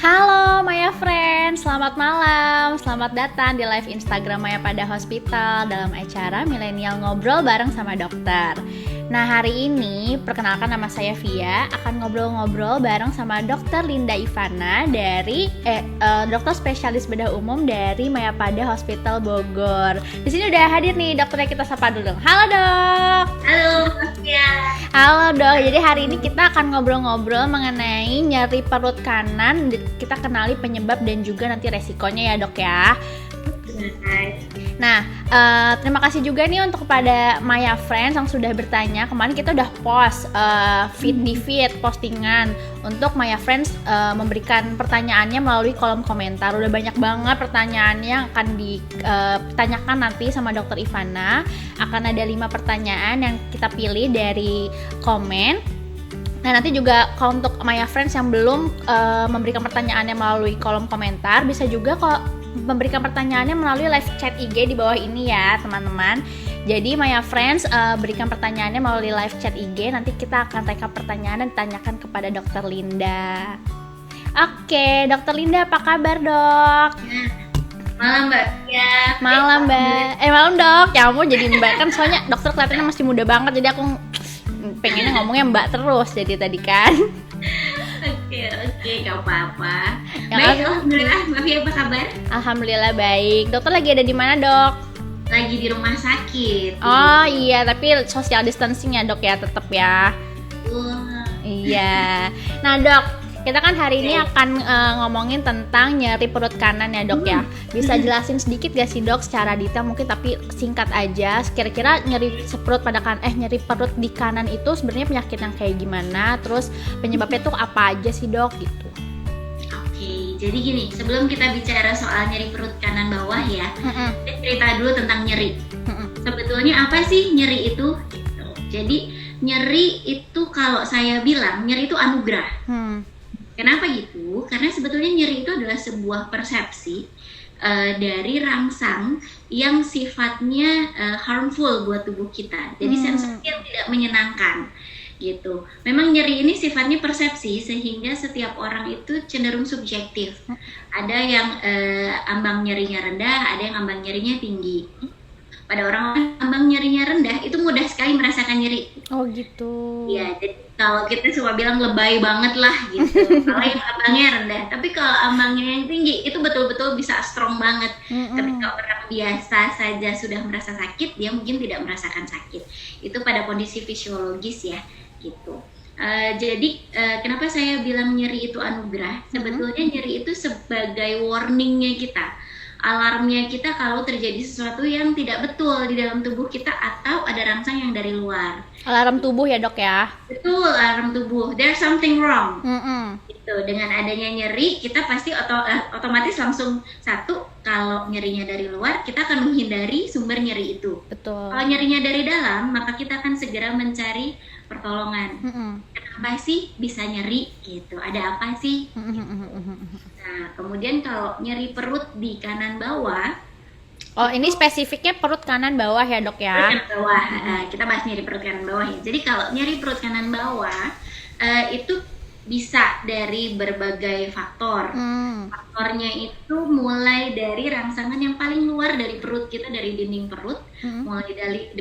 Halo Maya Friends, selamat malam. Selamat datang di live Instagram Maya Pada Hospital dalam acara Milenial Ngobrol bareng sama dokter. Nah, hari ini perkenalkan, nama saya Via, akan ngobrol-ngobrol bareng sama Dokter Linda Ivana dari dokter spesialis bedah umum dari Maya Pada Hospital Bogor. Di sini udah hadir nih dokternya, kita sapa dulu. Halo dok. Halo Via. Halo dok. Jadi hari ini kita akan ngobrol-ngobrol mengenai nyeri perut kanan. Kita kenali penyebab dan juga nanti resikonya ya dok ya. Nah, terima kasih juga nih untuk kepada Maya Friends yang sudah bertanya. Kemarin kita udah post di feed postingan untuk Maya Friends memberikan pertanyaannya melalui kolom komentar. Udah banyak banget pertanyaannya yang akan ditanyakan nanti sama Dokter Ivana. Akan ada 5 pertanyaan yang kita pilih dari komen. Nah, nanti juga kalau untuk Maya Friends yang belum memberikan pertanyaannya melalui kolom komentar, bisa juga memberikan pertanyaannya melalui live chat IG di bawah ini ya teman-teman. Jadi Maya Friends berikan pertanyaannya melalui live chat IG. Nanti kita akan rekap pertanyaan dan ditanyakan kepada Dokter Linda. Oke, Dokter Linda apa kabar dok? Malam Mbak ya. Malam Mbak. Malam dok. Ya ampun, jadi Mbak kan soalnya dokter kelihatannya masih muda banget. Jadi aku pengennya ngomongnya Mbak terus jadi tadi kan. Oke, gak apa-apa. Ya, baik, alhamdulillah. Mbak Via apa kabar? Alhamdulillah baik. Dokter lagi ada di mana dok? Lagi di rumah sakit. Oh iya, tapi social distancing ya dok ya, tetap ya. Iya. Nah dok, kita kan hari ini akan ngomongin tentang nyeri perut kanan ya dok ya. Bisa jelasin sedikit gak sih dok secara detail mungkin, tapi singkat aja. Kira-kira nyeri perut di kanan itu sebenarnya penyakit yang kayak gimana? Terus penyebabnya tuh apa aja sih dok gitu? Oke, jadi gini, sebelum kita bicara soal nyeri perut kanan bawah ya, kita cerita dulu tentang nyeri. Sebetulnya apa sih nyeri itu? Gitu. Jadi nyeri itu kalau saya bilang nyeri itu anugerah. Kenapa gitu? Karena sebetulnya nyeri itu adalah sebuah persepsi dari rangsang yang sifatnya harmful buat tubuh kita. Jadi sensasi yang tidak menyenangkan gitu. Memang nyeri ini sifatnya persepsi sehingga setiap orang itu cenderung subjektif. Ada yang ambang nyerinya rendah, ada yang ambang nyerinya tinggi. Pada orang ambang nyerinya rendah itu mudah sekali merasakan nyeri. Oh gitu. Iya, jadi kalau kita cuma bilang lebay banget lah gitu. Kalau yang ambangnya rendah, tapi kalau ambangnya yang tinggi itu betul-betul bisa strong banget. Tapi kalau orang biasa saja sudah merasa sakit, dia mungkin tidak merasakan sakit. Itu pada kondisi fisiologis ya, gitu. Jadi kenapa saya bilang nyeri itu anugerah? Sebetulnya nyeri itu sebagai warningnya kita, alarmnya kita kalau terjadi sesuatu yang tidak betul di dalam tubuh kita atau ada rangsang yang dari luar. Alarm tubuh ya dok ya? Betul, alarm tubuh. There's something wrong. Gitu. Dengan adanya nyeri, kita pasti otomatis langsung satu, kalau nyerinya dari luar, kita akan menghindari sumber nyeri itu. Betul. Kalau nyerinya dari dalam, maka kita akan segera mencari pertolongan. Kenapa sih bisa nyeri? Gitu. Ada apa sih? Nah, kemudian kalau nyeri perut di kanan bawah. Oh, ini spesifiknya perut kanan bawah ya dok ya? Perut kanan bawah. Kita bahas nyeri perut kanan bawah ya. Jadi kalau nyeri perut kanan bawah itu bisa dari berbagai faktor. Faktornya itu mulai dari rangsangan yang paling luar dari perut kita, dari dinding perut,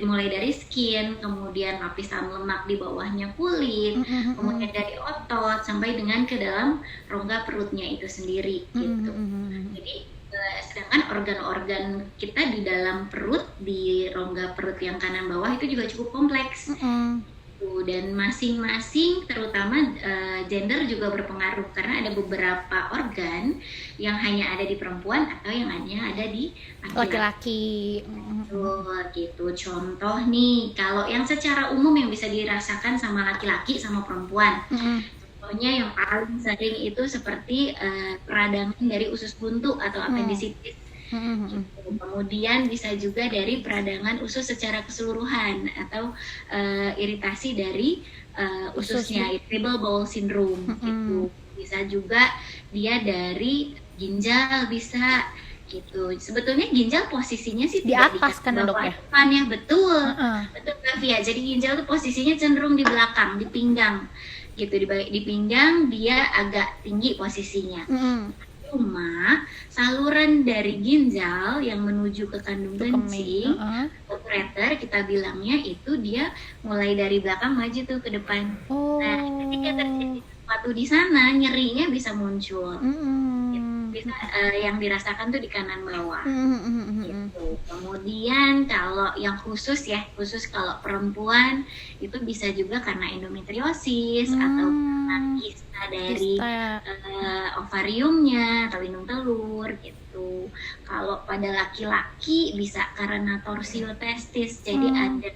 mulai dari skin, kemudian lapisan lemak di bawahnya kulit, kemudian dari otot sampai dengan ke dalam rongga perutnya itu sendiri gitu. Jadi sedangkan organ-organ kita di dalam perut, di rongga perut yang kanan bawah itu juga cukup kompleks. Dan masing-masing terutama gender juga berpengaruh karena ada beberapa organ yang hanya ada di perempuan atau yang hanya ada di laki-laki. Gitu. Contoh nih, kalau yang secara umum yang bisa dirasakan sama laki-laki sama perempuan. Contohnya yang paling sering itu seperti peradangan dari usus buntu atau appendicitis. Gitu. Kemudian bisa juga dari peradangan usus secara keseluruhan atau iritasi dari ususnya, irritable bowel syndrome. Gitu. Bisa juga dia dari ginjal, bisa gitu. Sebetulnya ginjal posisinya sih di atas kan dok ya? Betul, betul Kak Via. Jadi ginjal tuh posisinya cenderung di belakang, di pinggang. gitu, di pinggang dia agak tinggi posisinya. Cuma saluran dari ginjal yang menuju ke kandung kencing, ureter kita bilangnya, itu dia mulai dari belakang maju tuh ke depan. Nah, ketika terjadi sesuatu di sana, nyerinya bisa muncul. Bisa yang dirasakan tuh di kanan bawah. Gitu. Kemudian kalau yang khusus kalau perempuan itu bisa juga karena endometriosis atau karena kista dari ovariumnya atau indung telur gitu. Kalau pada laki-laki bisa karena torsil testis, jadi ada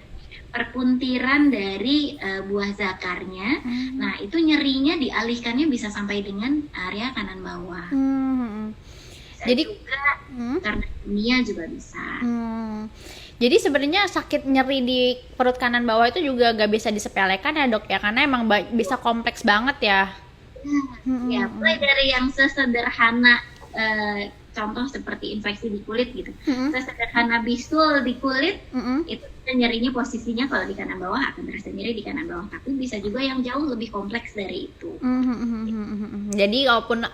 perpuntiran dari buah zakarnya. Nah, itu nyerinya dialihkannya bisa sampai dengan area kanan bawah. Jadi juga karena anemia juga bisa. Jadi sebenarnya sakit nyeri di perut kanan bawah itu juga gak bisa disepelekan ya dok ya, karena emang bisa kompleks banget ya. Ya, mulai dari yang sesederhana contoh seperti infeksi di kulit gitu, sesederhana bisul di kulit, itu nyerinya posisinya kalau di kanan bawah akan terasa nyeri di kanan bawah, tapi bisa juga yang jauh lebih kompleks dari itu. Jadi walaupun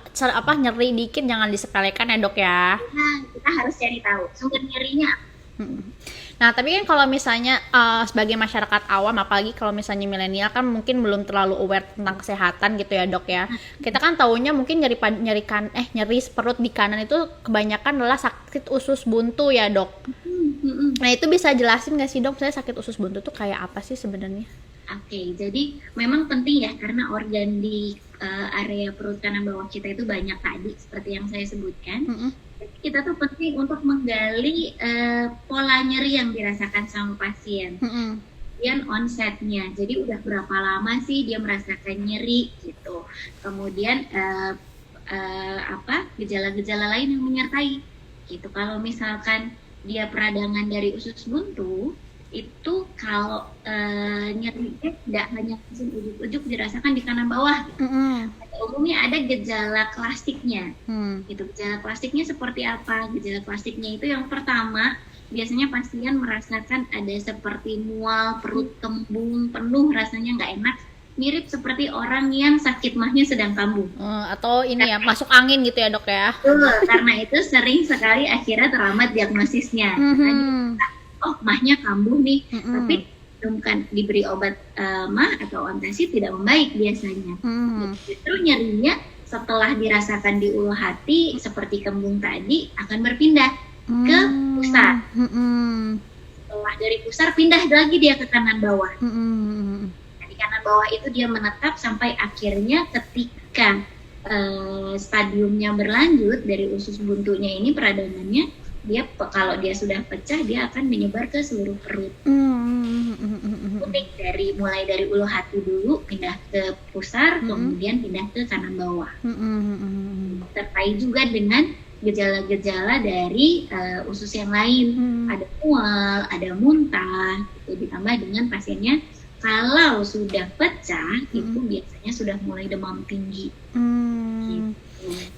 nyeri dikit jangan disepelekan ya dok ya. Nah, kita harus cari tahu sumber nyerinya. Nah, tapi kan kalau misalnya sebagai masyarakat awam, apalagi kalau misalnya milenial kan mungkin belum terlalu aware tentang kesehatan gitu ya dok ya. Kita kan taunya mungkin nyeri perut di kanan itu kebanyakan adalah sakit usus buntu ya dok. Nah, itu bisa jelasin nggak sih dok, saya sakit usus buntu tuh kayak apa sih sebenarnya? Oke, jadi memang penting ya, karena organ di area perut kanan bawah kita itu banyak tadi seperti yang saya sebutkan. Kita tuh penting untuk menggali pola nyeri yang dirasakan sama pasien, kemudian onsetnya, jadi udah berapa lama sih dia merasakan nyeri gitu, kemudian gejala-gejala lain yang menyertai gitu. Kalau misalkan dia peradangan dari usus buntu, itu kalau nyerinya tidak hanya ujuk-ujuk dirasakan di kanan bawah gitu. Umumnya ada gejala klasiknya gitu. Gejala klasiknya seperti apa? Gejala klasiknya itu yang pertama, biasanya pasien merasakan ada seperti mual, perut kembung, penuh, rasanya nggak enak, mirip seperti orang yang sakit mahnya sedang kambuh. Atau ini ya, masuk angin gitu ya dok ya? Karena itu sering sekali akhirnya terlambat diagnosisnya. Oh, mahnya kambuh nih, tapi bukan diberi obat mah atau antasi tidak membaik biasanya. Justru nyerinya setelah dirasakan di ulu hati seperti kembung tadi akan berpindah ke pusar. Setelah dari pusar pindah lagi dia ke kanan bawah. Di kanan bawah itu dia menetap sampai akhirnya ketika stadiumnya berlanjut dari usus buntunya ini, peradangannya, dia kalau dia sudah pecah dia akan menyebar ke seluruh perut. Mulai dari ulu hati dulu pindah ke pusar, kemudian pindah ke kanan bawah. Terkait juga dengan gejala-gejala dari usus yang lain, ada mual, ada muntah, itu ditambah dengan pasiennya kalau sudah pecah itu biasanya sudah mulai demam tinggi. Gitu.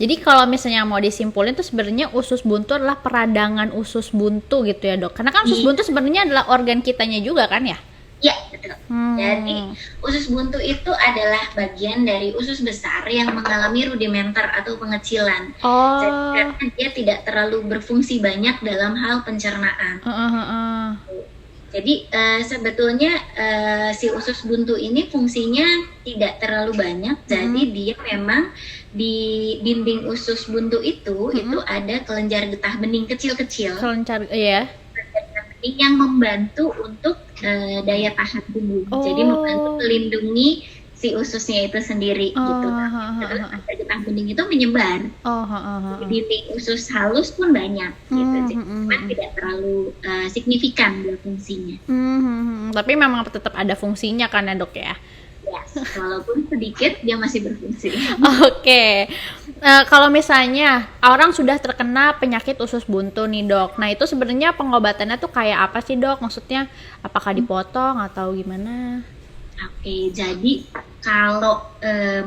Jadi kalau misalnya mau disimpulin tuh sebenarnya usus buntu adalah peradangan usus buntu gitu ya dok? Karena kan usus buntu sebenarnya adalah organ kitanya juga kan ya? Iya, betul. Jadi usus buntu itu adalah bagian dari usus besar yang mengalami rudimenter atau pengecilan. Jadi karena dia tidak terlalu berfungsi banyak dalam hal pencernaan. Jadi sebetulnya si usus buntu ini fungsinya tidak terlalu banyak. Jadi dia memang di dinding usus buntu itu ada kelenjar getah bening kecil-kecil. Kelenjar, iya. Yang membantu untuk daya tahan tubuh. Jadi membantu melindungi si ususnya itu sendiri gitu. Terus getah bening itu menyebar. Dinding usus halus pun banyak gitu. Jadi tidak terlalu signifikan dia fungsinya. Tapi memang tetap ada fungsinya kan ya dok ya? Yes, walaupun sedikit dia masih berfungsi. Oke. Kalau misalnya orang sudah terkena penyakit usus buntu nih dok, nah itu sebenarnya pengobatannya tuh kayak apa sih dok? Maksudnya apakah dipotong atau gimana? Oke, jadi kalau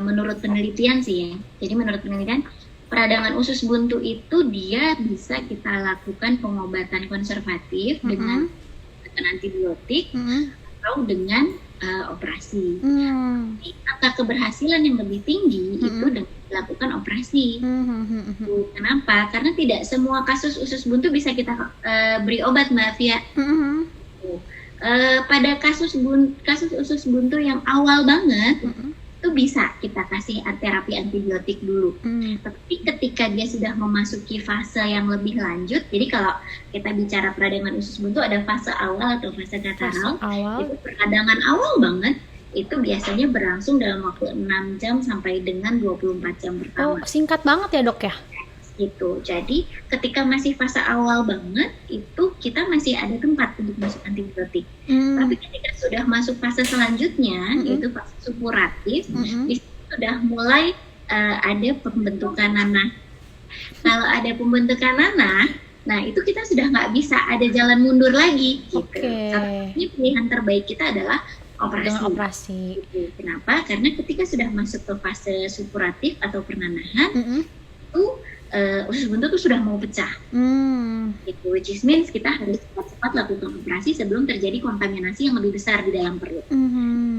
menurut penelitian sih ya, jadi menurut penelitian peradangan usus buntu itu dia bisa kita lakukan pengobatan konservatif dengan antibiotik atau dengan operasi. angka keberhasilan yang lebih tinggi itu dengan dilakukan operasi. Kenapa? Karena tidak semua kasus usus buntu bisa kita beri obat, Mbak Fia. Pada kasus usus buntu yang awal banget itu bisa kita kasih terapi antibiotik dulu. Tapi ketika dia sudah memasuki fase yang lebih lanjut, jadi kalau kita bicara peradangan usus buntu ada fase awal atau fase kataral. Itu peradangan awal banget itu biasanya berlangsung dalam waktu 6 jam sampai dengan 24 jam pertama. Oh, singkat banget ya, Dok ya? Gitu. Jadi ketika masih fase awal banget itu kita masih ada tempat untuk masuk antibiotik. Tapi ketika sudah masuk fase selanjutnya yaitu fase supuratif, di situ sudah mulai ada pembentukan nanah. Kalau ada pembentukan nanah, nah itu kita sudah nggak bisa ada jalan mundur lagi. Gitu. Ini pilihan terbaik kita adalah operasi. Gitu. Kenapa? Karena ketika sudah masuk ke fase supuratif atau pernanahan, itu usus buntu tuh sudah mau pecah. Gitu. Which is means kita harus cepat-cepat lakukan operasi sebelum terjadi kontaminasi yang lebih besar di dalam perut.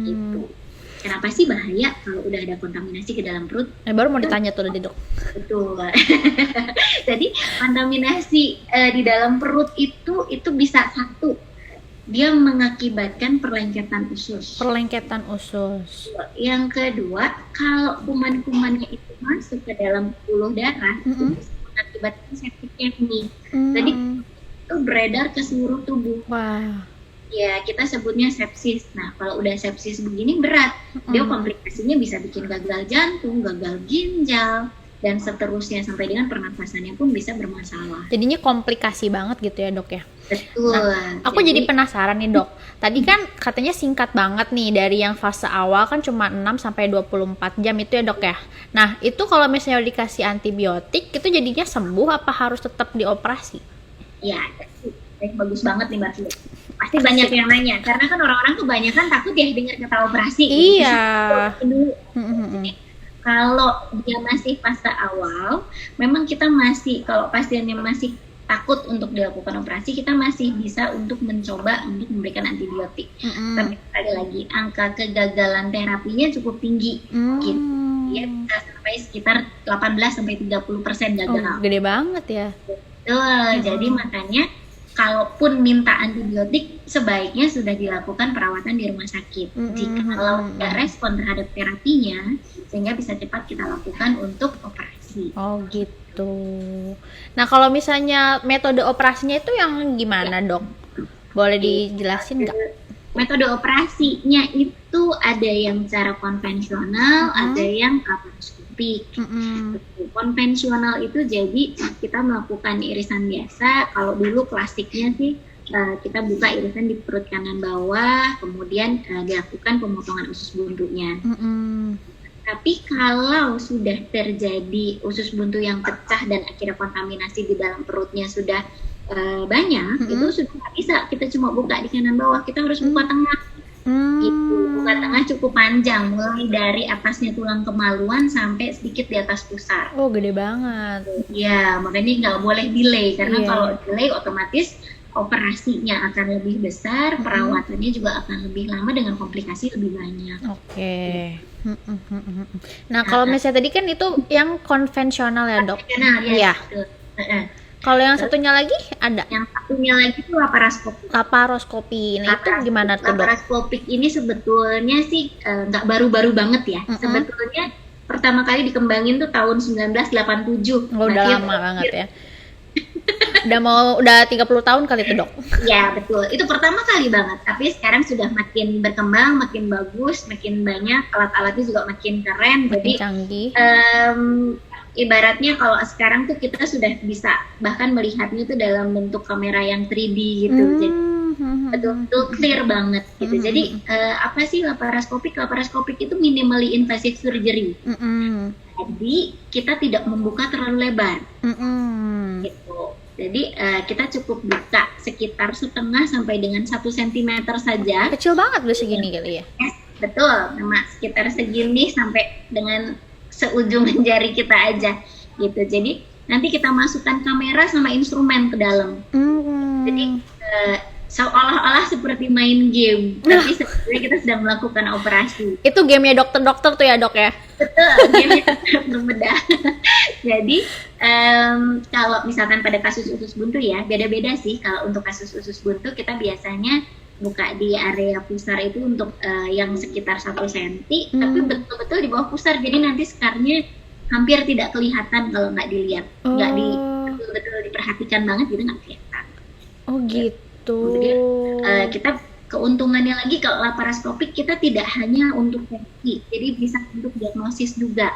Gitu. Kenapa sih bahaya kalau udah ada kontaminasi ke dalam perut? Baru mau ditanya tuh tadi, Dok. Betul. Jadi kontaminasi di dalam perut itu bisa satu, dia mengakibatkan perlengketan usus. Yang kedua, kalau kuman-kumannya itu masuk ke dalam pembuluh darah, itu bisa mengakibatkan septicemia. Jadi itu beredar ke seluruh tubuh. Ya, kita sebutnya sepsis. Nah, kalau udah sepsis begini berat, dia komplikasinya bisa bikin gagal jantung, gagal ginjal, dan seterusnya sampai dengan pernafasannya pun bisa bermasalah. Jadinya komplikasi banget gitu ya, Dok ya? Betul. Nah, aku jadi penasaran nih, Dok. Tadi kan katanya singkat banget nih, dari yang fase awal kan cuma 6 sampai 24 jam itu ya, Dok ya. Nah, itu kalau misalnya dikasih antibiotik itu jadinya sembuh apa harus tetap dioperasi? Ya, bagus banget nih Mbak Fia. Pasti banyak yang nanya, karena kan orang-orang kebanyakan takut ya dengar kata operasi. Iya. Kalau dia masih fase awal, memang kita masih, kalau pasiennya masih takut untuk dilakukan operasi, kita masih bisa untuk mencoba untuk memberikan antibiotik. Tapi sekali lagi, angka kegagalan terapinya cukup tinggi. Gitu. Dia bisa sampai sekitar 18-30% gagal. Oh, gede banget ya. Betul, jadi makanya kalaupun minta antibiotik, sebaiknya sudah dilakukan perawatan di rumah sakit. Jika kalau tidak respon terhadap terapinya, sehingga bisa cepat kita lakukan untuk operasi. Oh gitu. Nah kalau misalnya metode operasinya itu yang gimana, Dok? Boleh dijelasin nggak? Metode operasinya itu ada yang cara konvensional, ada yang laparoskopik. Konvensional itu jadi kita melakukan irisan biasa. Kalau dulu klasiknya sih kita buka irisan di perut kanan bawah, kemudian dilakukan pemotongan usus buntunya. Tapi kalau sudah terjadi usus buntu yang pecah dan akhirnya kontaminasi di dalam perutnya sudah banyak, itu sudah nggak bisa kita cuma buka di kanan bawah, kita harus buka tengah. Gitu. Buka tengah cukup panjang, mulai dari atasnya tulang kemaluan sampai sedikit di atas pusar. Oh, gede banget. Ya, makanya nggak boleh delay, karena kalau delay otomatis operasinya akan lebih besar, perawatannya juga akan lebih lama dengan komplikasi lebih banyak. Oke. Nah, kalau misalnya tadi kan itu yang konvensional ya, Dok? Konvensional, ya. Kalau yang satunya lagi ada? Yang satunya lagi itu laparoskopi. Nah, itu gimana tuh, Dok? Laparoskopik ini sebetulnya sih nggak baru-baru banget ya. Sebetulnya pertama kali dikembangin tuh tahun 1987. Oh, udah lama banget ya. Udah 30 tahun kali itu, Dok? Ya, betul. Itu pertama kali banget. Tapi sekarang sudah makin berkembang, makin bagus, makin banyak. Alat-alatnya juga makin keren. Makin jadi canggih. Ibaratnya kalau sekarang tuh kita sudah bisa bahkan melihatnya tuh dalam bentuk kamera yang 3D gitu. Jadi betul-betul clear banget gitu. Jadi apa sih laparoskopik? Laparoskopik itu minimally invasive surgery. Jadi kita tidak membuka terlalu lebar. Gitu. Jadi kita cukup buka sekitar 1,5 sampai dengan 1 cm saja. Kecil banget udah segini kali ya? Yes, betul. Nah, sekitar segini sampai dengan seujung jari kita aja gitu. Jadi nanti kita masukkan kamera sama instrumen ke dalam. Jadi seolah-olah seperti main game, tapi sebenarnya kita sedang melakukan operasi. Itu gamenya dokter-dokter tuh ya dok ya? Betul, game berbedah. Jadi kalau misalkan pada kasus usus buntu ya, beda-beda sih. Kalau untuk kasus usus buntu kita biasanya buka di area pusar itu untuk yang sekitar 1 cm, tapi betul-betul di bawah pusar. Jadi nanti skarnya hampir tidak kelihatan kalau nggak dilihat, nggak betul-betul diperhatikan banget gitu, nggak kelihatan. Oh gitu. Kemudian kita keuntungannya lagi kalau laparoskopik kita tidak hanya untuk versi, jadi bisa untuk diagnosis juga.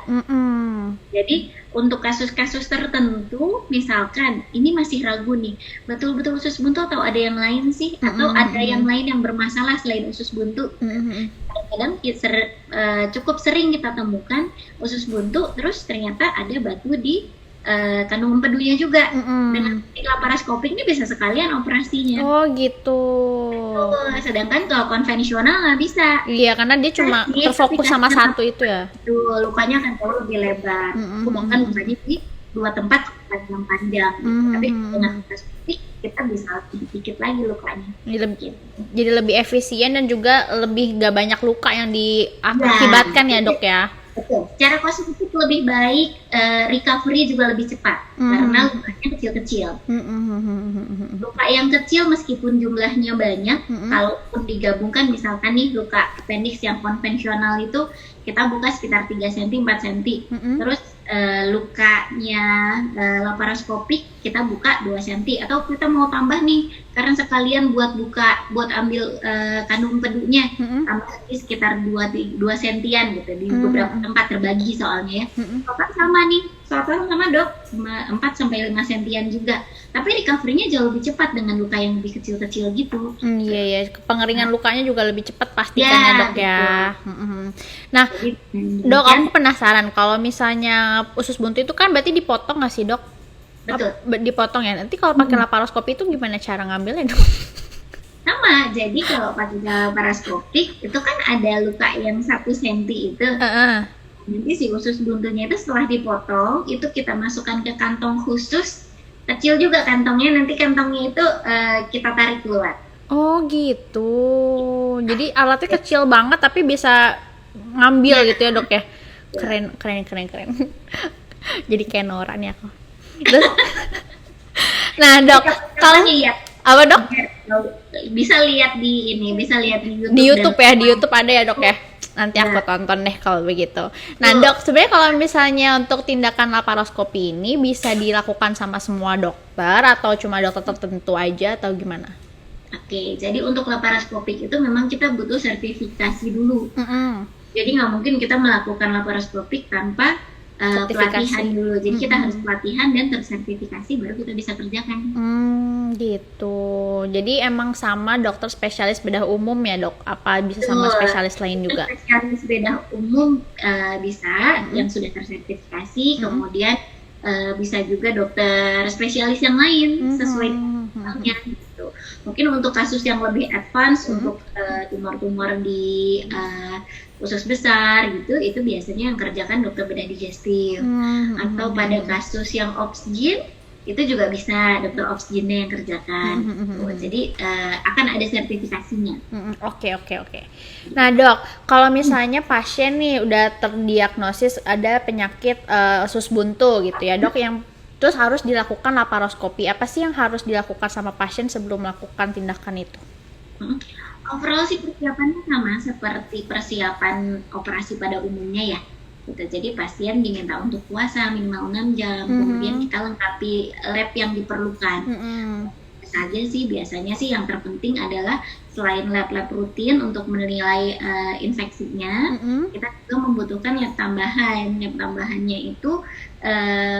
Jadi untuk kasus-kasus tertentu, misalkan ini masih ragu nih, betul-betul usus buntu atau ada yang lain sih, atau ada yang lain yang bermasalah selain usus buntu. Kadang-kadang cukup sering kita temukan usus buntu, terus ternyata ada batu di kandungan empedunya juga. Dengan laparoskopik ini bisa sekalian operasinya. Oh gitu. Sedangkan kalau konvensional nggak bisa. Iya, karena dia cuma terfokus sama satu itu ya. Tuh, lukanya akan jauh lebih lebar. Bahkan lukanya di 2 tempat yang panjang. Tapi dengan laparoskopik kita bisa lebih dikit lagi lukanya. Jadi lebih efisien dan juga lebih gak banyak luka yang diakibatkan ya dok ya. Betul. Secara kosmetik lebih baik, recovery juga lebih cepat karena lukanya kecil-kecil. Luka yang kecil meskipun jumlahnya banyak, kalaupun digabungkan misalkan nih luka appendix yang konvensional itu kita buka sekitar 3 cm, 4 cm. Terus lukanya laparoskopik kita buka 2 cm, atau kita mau tambah nih karena sekalian buat ambil kandung empedunya, tambah lagi sekitar 2 sentian gitu di beberapa tempat terbagi soalnya ya. Total sama dok, 4-5 sentian juga. Tapi recovery-nya jauh lebih cepat dengan luka yang lebih kecil-kecil gitu. Iya, pengeringan lukanya juga lebih cepat pastikan ya dok ya. Nah, dok aku penasaran kalau misalnya usus buntu itu kan berarti dipotong nggak sih dok? Betul. Dipotong ya. Nanti kalau pakai laparoskopi itu gimana cara ngambilnya dok? Sama, jadi kalau pakai laparoskopik itu kan ada luka yang 1 cm itu. Nanti si usus buntunya itu setelah dipotong itu kita masukkan ke kantong khusus, kecil juga kantongnya, nanti kantongnya itu kita tarik keluar. Oh gitu, jadi alatnya kecil banget tapi bisa ngambil gitu ya dok ya. Keren. Jadi kayak Nora nih aku. Nah dok, kalau apa dok? Bisa lihat di YouTube. Di YouTube ya, di YouTube ada ya dok ya. Nanti aku tonton deh kalau begitu. Nah dok, sebenarnya kalau misalnya untuk tindakan laparoskopi ini bisa dilakukan sama semua dokter atau cuma dokter tertentu aja atau gimana? Oke, jadi untuk laparoskopik itu memang kita butuh sertifikasi dulu. Jadi nggak mungkin kita melakukan laparoskopik tanpa pelatihan dulu. Jadi kita harus pelatihan dan tersertifikasi baru kita bisa kerjakan. Gitu. Jadi emang sama dokter spesialis bedah umum ya dok? Apa bisa sama spesialis lain juga? Spesialis bedah umum bisa yang sudah tersertifikasi. Kemudian bisa juga dokter spesialis yang lain sesuai misalnya gitu. Mungkin untuk kasus yang lebih advance untuk tumor-tumor di usus besar gitu, itu biasanya yang kerjakan dokter bedah digestif. Atau pada kasus yang obsgin itu juga bisa dokter obsginnya yang kerjakan. Jadi akan ada sertifikasinya. Oke. Nah dok, kalau misalnya pasien nih udah terdiagnosis ada penyakit usus buntu gitu ya dok, yang terus harus dilakukan laparoskopi, apa sih yang harus dilakukan sama pasien sebelum melakukan tindakan itu? Overall sih persiapannya sama seperti persiapan operasi pada umumnya ya. Gitu. Jadi pasien diminta untuk puasa minimal 6 jam, kemudian kita lengkapi lab yang diperlukan. Saja sih biasanya sih yang terpenting adalah selain lab-lab rutin untuk menilai infeksinya, kita juga membutuhkan lab tambahan. Lab tambahannya itu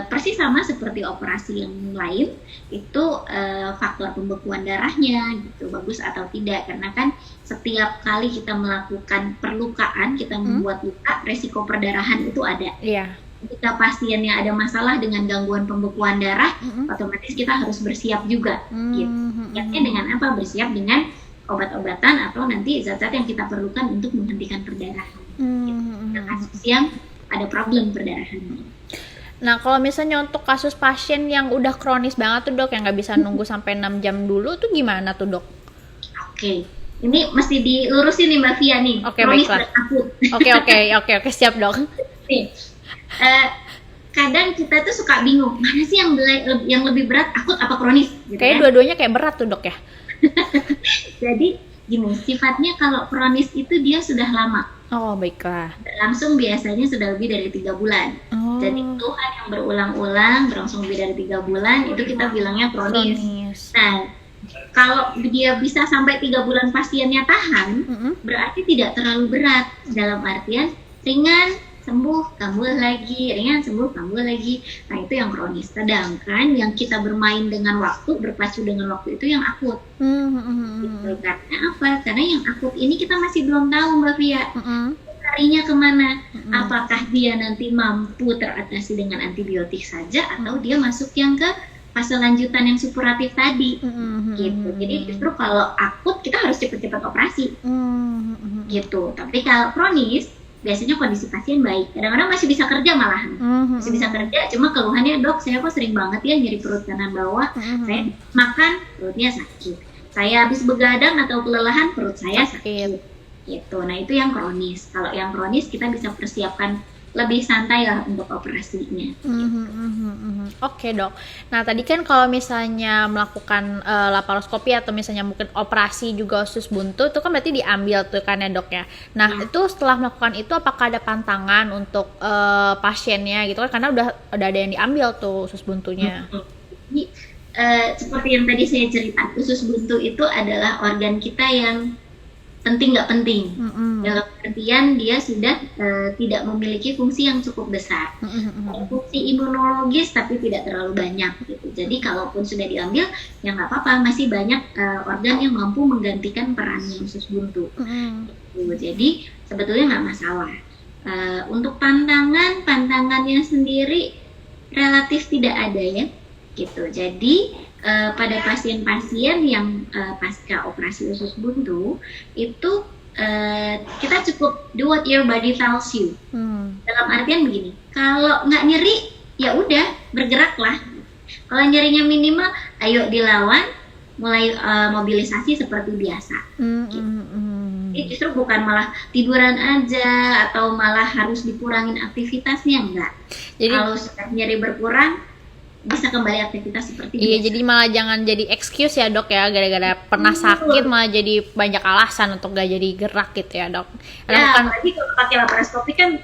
persis sama seperti operasi yang lain, itu faktor pembekuan darahnya gitu, bagus atau tidak, karena kan setiap kali kita melakukan perlukaan, kita membuat luka, resiko perdarahan itu ada. Ketika pasiennya ada masalah dengan gangguan pembekuan darah, otomatis kita harus bersiap juga. Gitu. Siapnya dengan apa? Bersiap dengan obat-obatan atau nanti zat-zat yang kita perlukan untuk menghentikan perdarahan. Gitu. Kasus yang ada problem perdarahan. Nah kalau misalnya untuk kasus pasien yang udah kronis banget tuh dok, yang nggak bisa nunggu sampai 6 jam dulu tuh gimana tuh dok? Oke. Ini mesti dilurusin nih Mbak Via nih. Oke, Kronis baiklah. dan akut. Oke, siap dok. Nih, kadang kita tuh suka bingung, mana sih yang lebih berat, akut apa kronis? Gitu Kayak kan? dua-duanya kayak berat tuh dok ya. Jadi gini, sifatnya kalau kronis itu dia sudah lama. Oh baiklah. Langsung biasanya sudah lebih dari 3 bulan. Oh. Jadi keluhan yang berulang-ulang, berlangsung lebih dari 3 bulan, itu kita bilangnya kronis. Nah, kalau dia bisa sampai 3 bulan pasiennya tahan, berarti tidak terlalu berat. Dalam artian ringan, sembuh, kambuh lagi, ringan, sembuh, kambuh lagi. Nah, itu yang kronis. Sedangkan yang kita bermain dengan waktu, berpacu dengan waktu itu yang akut. Gitu. Karena apa? Karena yang akut ini kita masih belum tahu Mbak Via. Larinya kemana? Apakah dia nanti mampu teratasi dengan antibiotik saja, atau dia masuk yang ke fase lanjutan yang supuratif tadi, gitu. Jadi justru kalau akut kita harus cepat-cepat operasi, gitu. Tapi kalau kronis biasanya kondisi pasien baik. Kadang-kadang masih bisa kerja malahan, masih bisa kerja. Cuma keluhannya, dok, saya kok sering banget ya nyeri perut kanan bawah. Saya makan perutnya sakit. Saya habis begadang atau kelelahan perut saya sakit, gitu. Nah itu yang kronis. Kalau yang kronis kita bisa persiapkan lebih santai lah untuk operasinya. Oke dok. Nah tadi kan kalau misalnya melakukan laparoskopi atau misalnya mungkin operasi juga usus buntu itu kan berarti diambil tuh kan ya dok ya. Nah itu setelah melakukan itu apakah ada pantangan untuk pasiennya gitu kan, karena udah ada yang diambil tuh usus buntunya. Jadi seperti yang tadi saya cerita, usus buntu itu adalah organ kita yang penting nggak penting, dalam artian dia sudah tidak memiliki fungsi yang cukup besar, fungsi imunologis tapi tidak terlalu banyak gitu. Jadi kalaupun sudah diambil ya nggak apa-apa, masih banyak organ yang mampu menggantikan perannya usus buntu. Gitu. Jadi sebetulnya nggak masalah. Untuk pantangannya sendiri relatif tidak ada ya, gitu. Jadi pada pasien-pasien yang pasca operasi usus buntu itu kita cukup do what your body tells you. Dalam artian begini, kalau nggak nyeri ya udah bergeraklah. Kalau nyerinya minimal, ayo dilawan, mulai mobilisasi seperti biasa. Jadi justru bukan malah tiduran aja atau malah harus dikurangin aktivitasnya, enggak. Jadi kalau sudah nyeri berkurang bisa kembali aktivitas seperti biasa. Iya, jadi malah jangan jadi excuse ya dok ya, gara-gara pernah sakit malah jadi banyak alasan untuk gak jadi gerak gitu ya dok. Ya, apalagi kalau pakai laparoskopi kan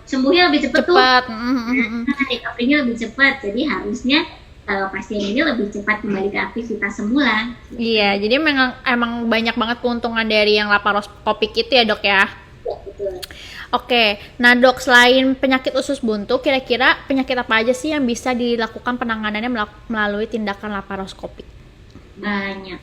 sembuhnya lebih cepat tuh. Recovery-nya lebih cepat, jadi harusnya pasien ini lebih cepat kembali ke aktivitas semula. Iya, jadi emang banyak banget keuntungan dari yang laparoskopik itu ya dok ya. Ya, betul. Oke, nah dok, selain penyakit usus buntu, kira-kira penyakit apa aja sih yang bisa dilakukan penanganannya melalui tindakan laparoskopik? Banyak.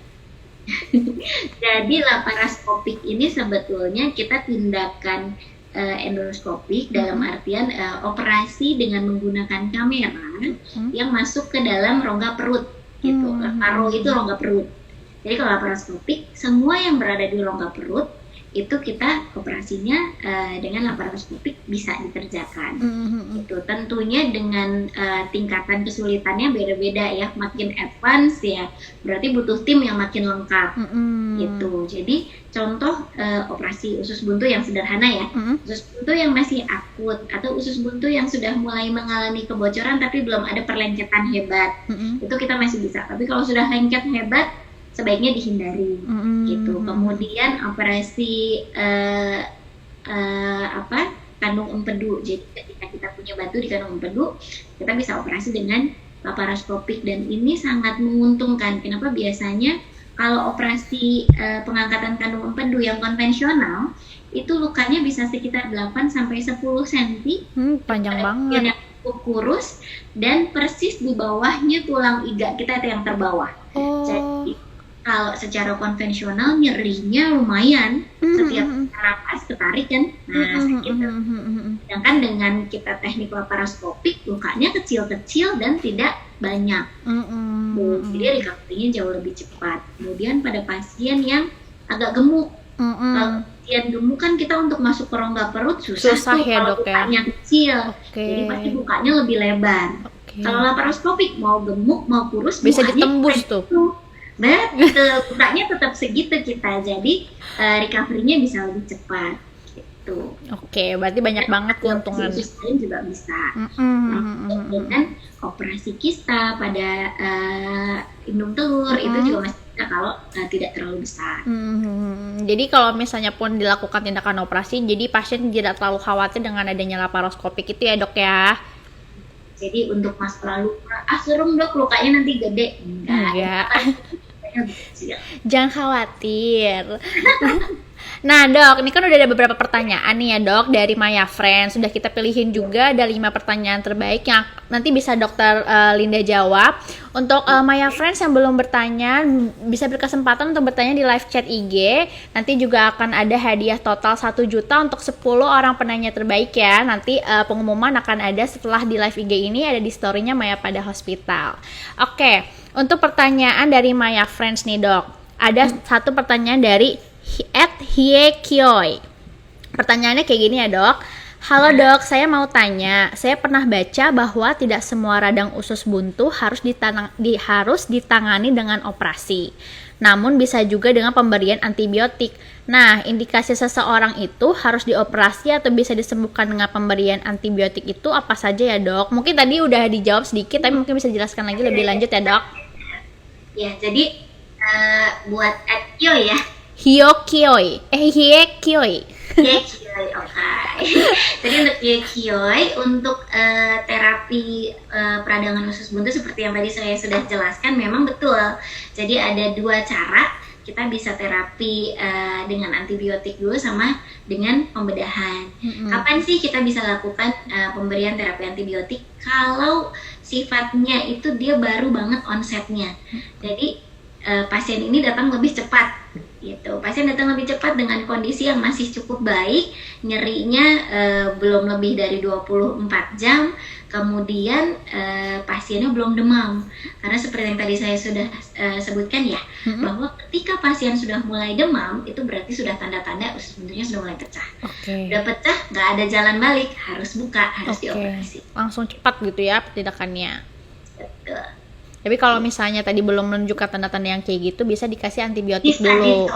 Jadi laparoskopik ini sebetulnya kita tindakan endoskopik dalam artian operasi dengan menggunakan kamera yang masuk ke dalam rongga perut, gitu. Laparo itu rongga perut. Jadi kalau laparoskopik, semua yang berada di rongga perut itu kita operasinya dengan laparoskopik bisa dikerjakan. Itu tentunya dengan tingkatan kesulitannya beda-beda ya, makin advance ya berarti butuh tim yang makin lengkap. Gitu. Jadi contoh operasi usus buntu yang sederhana ya, usus buntu yang masih akut atau usus buntu yang sudah mulai mengalami kebocoran tapi belum ada perlengketan hebat, itu kita masih bisa. Tapi kalau sudah lengket hebat sebaiknya dihindari, gitu. Kemudian operasi kandung empedu. Jadi ketika kita punya batu di kandung empedu, kita bisa operasi dengan laparoskopik dan ini sangat menguntungkan. Kenapa? Biasanya kalau operasi pengangkatan kandung empedu yang konvensional itu lukanya bisa sekitar 8 sampai 10 cm. Panjang banget. Yang cukup kurus dan persis di bawahnya tulang iga kita yang terbawah. Jadi kalau secara konvensional nyerinya lumayan, setiap napas ketarik kan, nah sakit. Sedangkan dengan kita teknik laparoskopik, lukanya kecil-kecil dan tidak banyak. Jadi recovery-nya jauh lebih cepat. Kemudian pada pasien yang agak gemuk, kalau pasien gemuk kan kita untuk masuk ke rongga perut susah tuh ya, kalau lukanya kecil, jadi pasti bukanya lebih lebar. Kalau laparoskopik mau gemuk mau kurus bisa ditembus tuh. Betul, lukanya tetap segitu kita, jadi recovery-nya bisa lebih cepat gitu. Oke, berarti banyak banget keuntungan. Usus lain juga bisa. Dengan operasi kista pada indung telur itu juga masih bisa kalau tidak terlalu besar. Jadi kalau misalnya pun dilakukan tindakan operasi, jadi pasien tidak terlalu khawatir dengan adanya laparoskopik itu ya dok ya? Jadi untuk masalah luka, serem dok lukanya nanti gede. Enggak. Jangan khawatir. Nah dok, ini kan udah ada beberapa pertanyaan nih ya dok dari Maya Friends. Sudah kita pilihin juga ada 5 pertanyaan terbaik yang nanti bisa dokter Linda jawab. Untuk Maya Friends yang belum bertanya, bisa berkesempatan untuk bertanya di live chat IG. Nanti juga akan ada hadiah total 1 juta untuk 10 orang penanya terbaik ya. Nanti pengumuman akan ada setelah di live IG ini, ada di story-nya Maya pada Hospital. Oke, untuk pertanyaan dari Maya Friends nih dok. Ada satu pertanyaan dari @hiekyoy. Pertanyaannya kayak gini ya dok. Halo dok, saya mau tanya. Saya pernah baca bahwa tidak semua radang usus buntu harus ditangani dengan operasi. Namun bisa juga dengan pemberian antibiotik. Nah, indikasi seseorang itu harus dioperasi atau bisa disembuhkan dengan pemberian antibiotik itu apa saja ya dok? Mungkin tadi udah dijawab sedikit, tapi mungkin bisa dijelaskan lagi lebih lanjut ya dok. Ya, jadi buat Kyoy ya. Hiekyoy. Hiekyoy, oke. Jadi untuk Hiekyoy, untuk terapi peradangan usus buntu seperti yang tadi saya sudah jelaskan, memang betul. Jadi ada 2 cara kita bisa terapi dengan antibiotik dulu sama dengan pembedahan. Kapan sih kita bisa lakukan pemberian terapi antibiotik? Kalau sifatnya itu dia baru banget onsetnya. Jadi pasien ini datang lebih cepat. Gitu. Pasien datang lebih cepat dengan kondisi yang masih cukup baik, nyerinya belum lebih dari 24 jam, kemudian pasiennya belum demam. Karena seperti yang tadi saya sudah sebutkan ya, bahwa ketika pasien sudah mulai demam, itu berarti sudah tanda-tanda usus buntunya sudah mulai pecah. Udah pecah, nggak ada jalan balik, harus buka, harus dioperasi. Langsung cepat gitu ya tindakannya. Betul. Tapi kalau misalnya tadi belum menunjukkan tanda-tanda yang kayak gitu, bisa dikasih antibiotik dulu.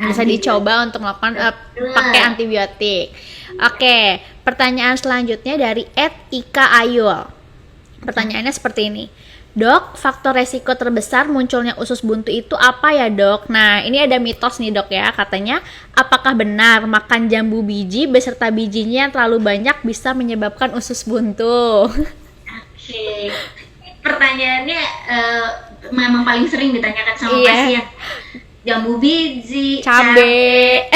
Bisa dicoba untuk melakukan pakai antibiotik. Oke, pertanyaan selanjutnya dari @ika Ayul. Pertanyaannya seperti ini. Dok, faktor resiko terbesar munculnya usus buntu itu apa ya dok? Nah, ini ada mitos nih dok ya. Katanya, apakah benar makan jambu biji beserta bijinya yang terlalu banyak bisa menyebabkan usus buntu? Oke. Pertanyaannya memang paling sering ditanyakan sama pasien. Jambu biji, cabe,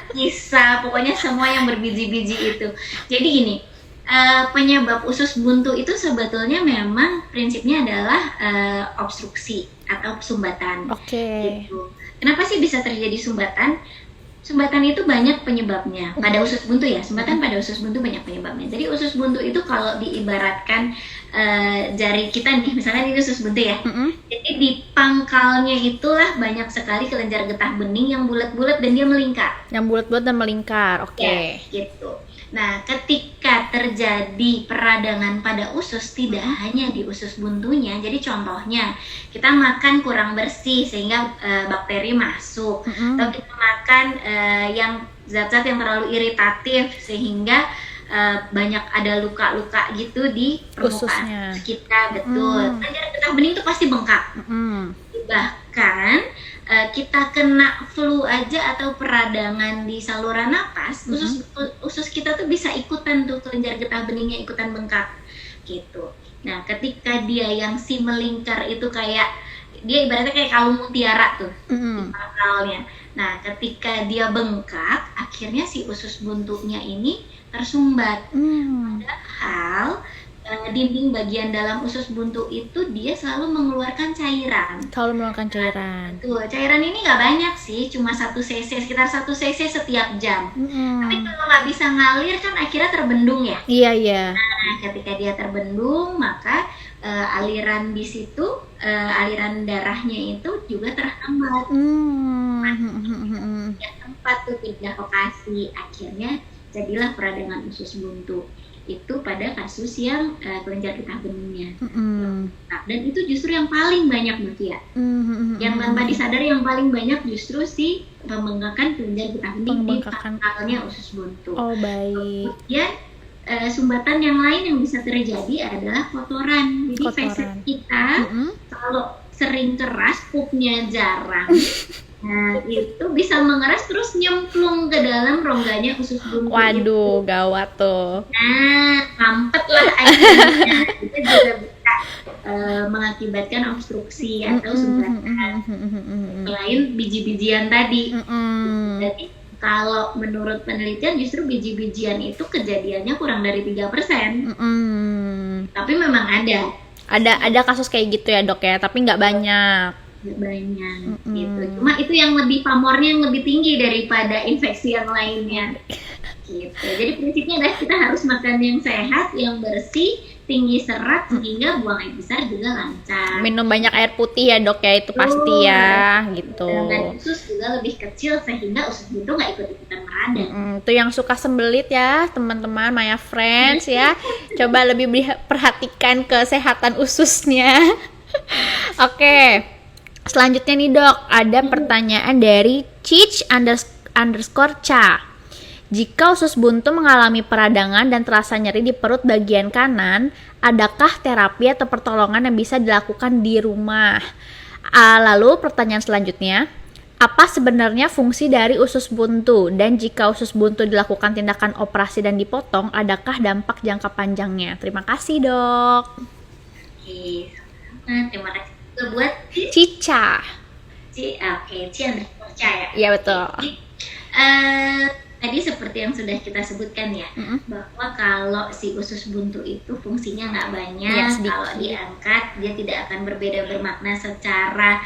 kisah, pokoknya semua yang berbiji-biji itu. Jadi gini, penyebab usus buntu itu sebetulnya memang prinsipnya adalah obstruksi atau sumbatan. Gitu. Kenapa sih bisa terjadi sumbatan? Sumbatan itu banyak penyebabnya. Pada usus buntu ya, sumbatan pada usus buntu banyak penyebabnya. Jadi usus buntu itu kalau diibaratkan jari kita nih, misalnya ini usus buntu ya. Jadi di pangkalnya itulah banyak sekali kelenjar getah bening yang bulat-bulat dan dia melingkar. Yang bulat-bulat dan melingkar, Ya, gitu. Nah, ketika terjadi peradangan pada usus, tidak hanya di usus buntunya. Jadi contohnya, kita makan kurang bersih sehingga bakteri masuk. Atau kita makan yang zat-zat yang terlalu iritatif sehingga banyak ada luka-luka gitu di permukaan kita. Betul. Kelenjar getah bening itu pasti bengkak. Bahkan kita kena flu aja atau peradangan di saluran napas, usus kita tuh bisa ikutan tuh kelenjar getah beningnya ikutan bengkak gitu. Nah, ketika dia yang si melingkar itu kayak dia ibaratnya kayak kalung mutiara tuh di pangkalnya. Nah, ketika dia bengkak, akhirnya si usus buntunya ini tersumbat. Padahal dinding bagian dalam usus buntu itu dia selalu mengeluarkan cairan. Tuh, cairan ini nggak banyak sih, cuma 1 cc, sekitar 1 cc setiap jam. Tapi kalau nggak bisa ngalir kan akhirnya terbendung ya. Iya. Nah, ketika dia terbendung, maka aliran di situ, aliran darahnya itu juga terhambat. Tempat tuh pindah lokasi, akhirnya jadilah peradangan usus buntu. Itu pada kasus yang kelenjar getah benihnya. Nah, dan itu justru yang paling banyak Mbak Kia. Yang tanpa disadari yang paling banyak justru si pembengkakan kelenjar getah benih di pangkalnya usus buntu. Oh, baik. Kemudian sumbatan yang lain yang bisa terjadi adalah kotoran. Jadi feses kita kalau sering keras, pupnya jarang. Nah, itu bisa mengeras terus nyemplung ke dalam rongganya usus buntu. Waduh, gawat tuh. Nah, mampet lah akhirnya. Itu juga bisa mengakibatkan obstruksi atau sumbatan. Selain biji-bijian tadi. Jadi kalau menurut penelitian justru biji-bijian itu kejadiannya kurang dari 3%. Tapi memang ada kasus kayak gitu ya dok ya, tapi nggak banyak gitu. Cuma itu yang lebih pamornya yang lebih tinggi daripada infeksi yang lainnya gitu. Jadi prinsipnya adalah kita harus makan yang sehat, yang bersih, tinggi serat, sehingga buang air besar juga lancar. Minum banyak air putih ya dok ya, itu pasti ya gitu. Dan usus juga lebih kecil sehingga usus buntu nggak ikut-ikutan meradang. Itu yang suka sembelit ya teman-teman Maya Friends ya, coba lebih perhatikan kesehatan ususnya. Oke. Selanjutnya nih dok, ada pertanyaan dari _cha. Jika usus buntu mengalami peradangan dan terasa nyeri di perut bagian kanan, adakah terapi atau pertolongan yang bisa dilakukan di rumah? Lalu pertanyaan selanjutnya, apa sebenarnya fungsi dari usus buntu? Dan jika usus buntu dilakukan tindakan operasi dan dipotong, adakah dampak jangka panjangnya? Terima kasih dok. Oke, terima kasih buat Cica. _cha ya. Iya betul. Tadi seperti yang sudah kita sebutkan ya, bahwa kalau si usus buntu itu fungsinya nggak banyak, ya, kalau diangkat dia tidak akan berbeda bermakna secara